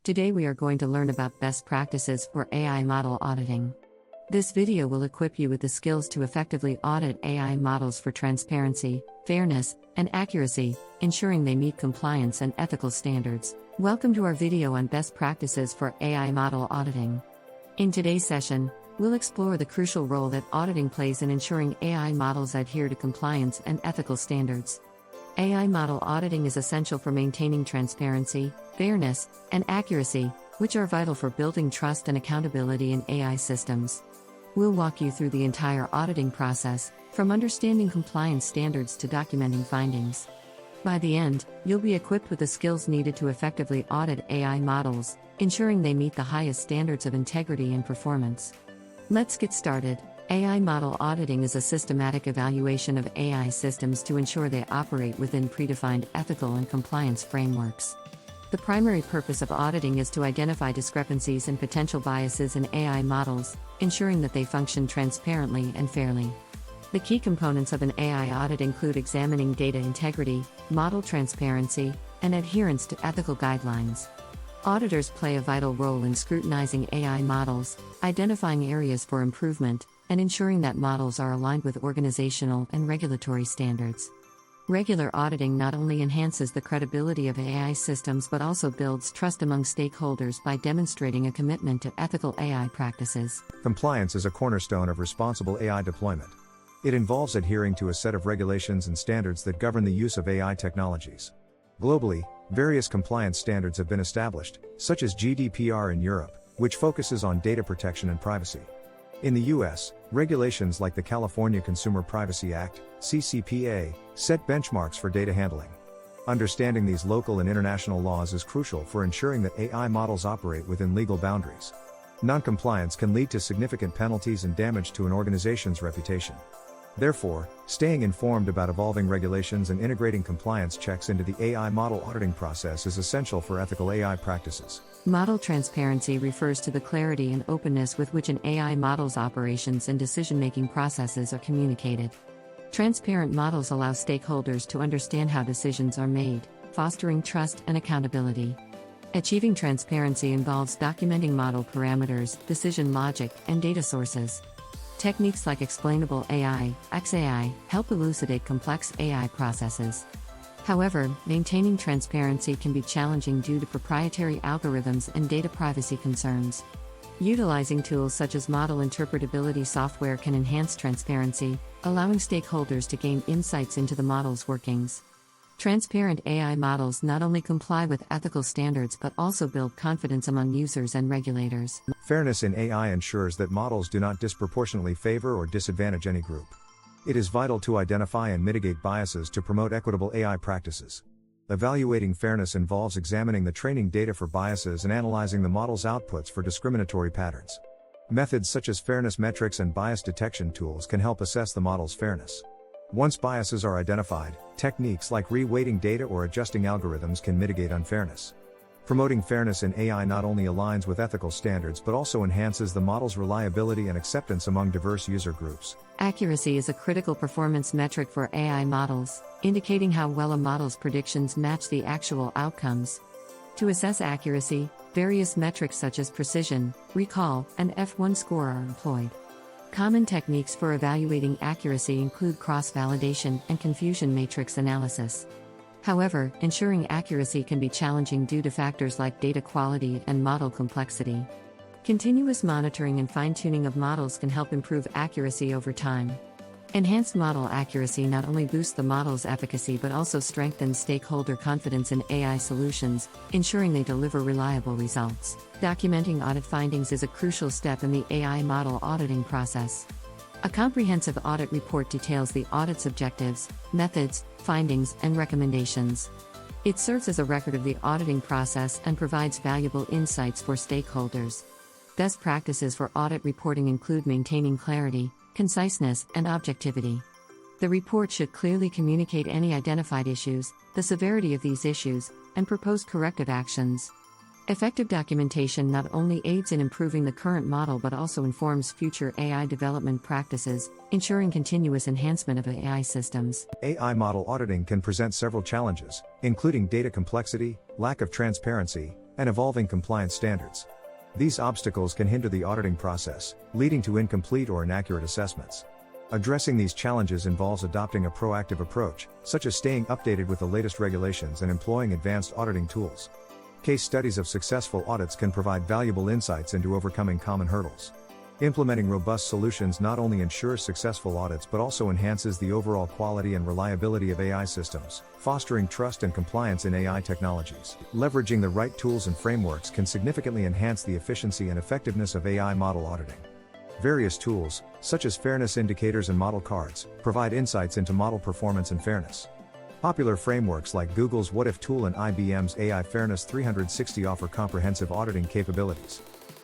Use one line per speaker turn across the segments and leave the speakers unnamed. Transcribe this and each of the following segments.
Today we are going to learn about best practices for AI model auditing. This video will equip you with the skills to effectively audit AI models for transparency, fairness, and accuracy, ensuring they meet compliance and ethical standards. Welcome to our video on best practices for AI model auditing. In today's session, we'll explore the crucial role that auditing plays in ensuring AI models adhere to compliance and ethical standards. AI model auditing is essential for maintaining transparency, fairness, and accuracy, which are vital for building trust and accountability in AI systems. We'll walk you through the entire auditing process, from understanding compliance standards to documenting findings. By the end, you'll be equipped with the skills needed to effectively audit AI models, ensuring they meet the highest standards of integrity and performance. Let's get started. AI model auditing is a systematic evaluation of AI systems to ensure they operate within predefined ethical and compliance frameworks. The primary purpose of auditing is to identify discrepancies and potential biases in AI models, ensuring that they function transparently and fairly. The key components of an AI audit include examining data integrity, model transparency, and adherence to ethical guidelines. Auditors play a vital role in scrutinizing AI models, identifying areas for improvement, and ensuring that models are aligned with organizational and regulatory standards. Regular auditing not only enhances the credibility of AI systems but also builds trust among stakeholders by demonstrating a commitment to ethical AI practices.
Compliance is a cornerstone of responsible AI deployment. It involves adhering to a set of regulations and standards that govern the use of AI technologies. Globally, various compliance standards have been established, such as GDPR in Europe, which focuses on data protection and privacy. In the US, regulations like the California Consumer Privacy Act, CCPA, set benchmarks for data handling. Understanding these local and international laws is crucial for ensuring that AI models operate within legal boundaries. Non-compliance can lead to significant penalties and damage to an organization's reputation. Therefore, staying informed about evolving regulations and integrating compliance checks into the AI model auditing process is essential for ethical AI practices.
Model transparency refers to the clarity and openness with which an AI model's operations and decision-making processes are communicated. Transparent models allow stakeholders to understand how decisions are made, fostering trust and accountability. Achieving transparency involves documenting model parameters, decision logic, and data sources. Techniques like explainable AI, XAI, help elucidate complex AI processes. However, maintaining transparency can be challenging due to proprietary algorithms and data privacy concerns. Utilizing tools such as model interpretability software can enhance transparency, allowing stakeholders to gain insights into the model's workings. Transparent AI models not only comply with ethical standards but also build confidence among users and regulators.
Fairness in AI ensures that models do not disproportionately favor or disadvantage any group. It is vital to identify and mitigate biases to promote equitable AI practices. Evaluating fairness involves examining the training data for biases and analyzing the model's outputs for discriminatory patterns. Methods such as fairness metrics and bias detection tools can help assess the model's fairness. Once biases are identified, techniques like re-weighting data or adjusting algorithms can mitigate unfairness. Promoting fairness in AI not only aligns with ethical standards but also enhances the model's reliability and acceptance among diverse user groups.
Accuracy is a critical performance metric for AI models, indicating how well a model's predictions match the actual outcomes. To assess accuracy, various metrics such as precision, recall, and F1 score are employed. Common techniques for evaluating accuracy include cross-validation and confusion matrix analysis. However, ensuring accuracy can be challenging due to factors like data quality and model complexity. Continuous monitoring and fine-tuning of models can help improve accuracy over time. Enhanced model accuracy not only boosts the model's efficacy but also strengthens stakeholder confidence in AI solutions, ensuring they deliver reliable results. Documenting audit findings is a crucial step in the AI model auditing process. A comprehensive audit report details the audit's objectives, methods, findings, and recommendations. It serves as a record of the auditing process and provides valuable insights for stakeholders. Best practices for audit reporting include maintaining clarity, conciseness, and objectivity. The report should clearly communicate any identified issues, the severity of these issues, and proposed corrective actions. Effective documentation not only aids in improving the current model but also informs future AI development practices, ensuring continuous enhancement of AI systems.
AI model auditing can present several challenges, including data complexity, lack of transparency, and evolving compliance standards. These obstacles can hinder the auditing process, leading to incomplete or inaccurate assessments. Addressing these challenges involves adopting a proactive approach, such as staying updated with the latest regulations and employing advanced auditing tools. Case studies of successful audits can provide valuable insights into overcoming common hurdles. Implementing robust solutions not only ensures successful audits but also enhances the overall quality and reliability of AI systems, fostering trust and compliance in AI technologies. Leveraging the right tools and frameworks can significantly enhance the efficiency and effectiveness of AI model auditing. Various tools, such as fairness indicators and model cards, provide insights into model performance and fairness. Popular frameworks like Google's What If tool and IBM's AI Fairness 360 offer comprehensive auditing capabilities.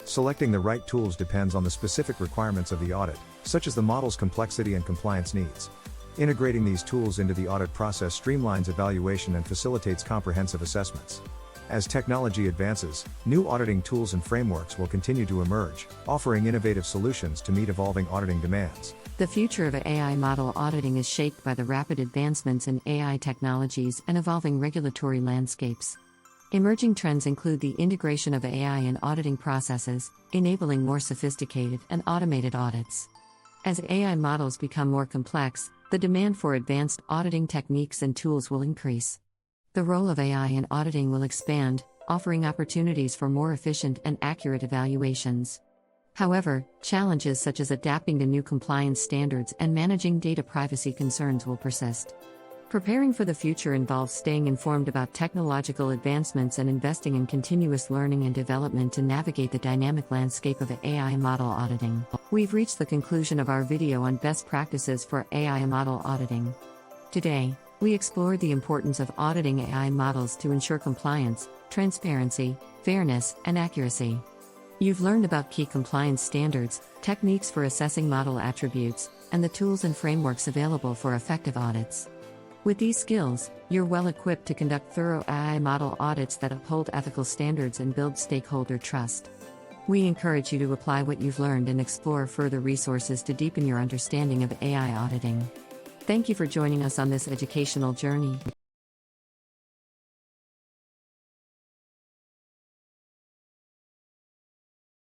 Selecting the right tools depends on the specific requirements of the audit, such as the model's complexity and compliance needs. Integrating these tools into the audit process streamlines evaluation and facilitates comprehensive assessments. As technology advances, new auditing tools and frameworks will continue to emerge, offering innovative solutions to meet evolving auditing demands.
The future of AI model auditing is shaped by the rapid advancements in AI technologies and evolving regulatory landscapes. Emerging trends include the integration of AI in auditing processes, enabling more sophisticated and automated audits. As AI models become more complex, the demand for advanced auditing techniques and tools will increase. The role of AI in auditing will expand, offering opportunities for more efficient and accurate evaluations. However, challenges such as adapting to new compliance standards and managing data privacy concerns will persist. Preparing for the future involves staying informed about technological advancements and investing in continuous learning and development to navigate the dynamic landscape of AI model auditing. We've reached the conclusion of our video on best practices for AI model auditing. Today, we explored the importance of auditing AI models to ensure compliance, transparency, fairness, and accuracy. You've learned about key compliance standards, techniques for assessing model attributes, and the tools and frameworks available for effective audits. With these skills, you're well equipped to conduct thorough AI model audits that uphold ethical standards and build stakeholder trust. We encourage you to apply what you've learned and explore further resources to deepen your understanding of AI auditing. Thank you for joining us on this educational journey.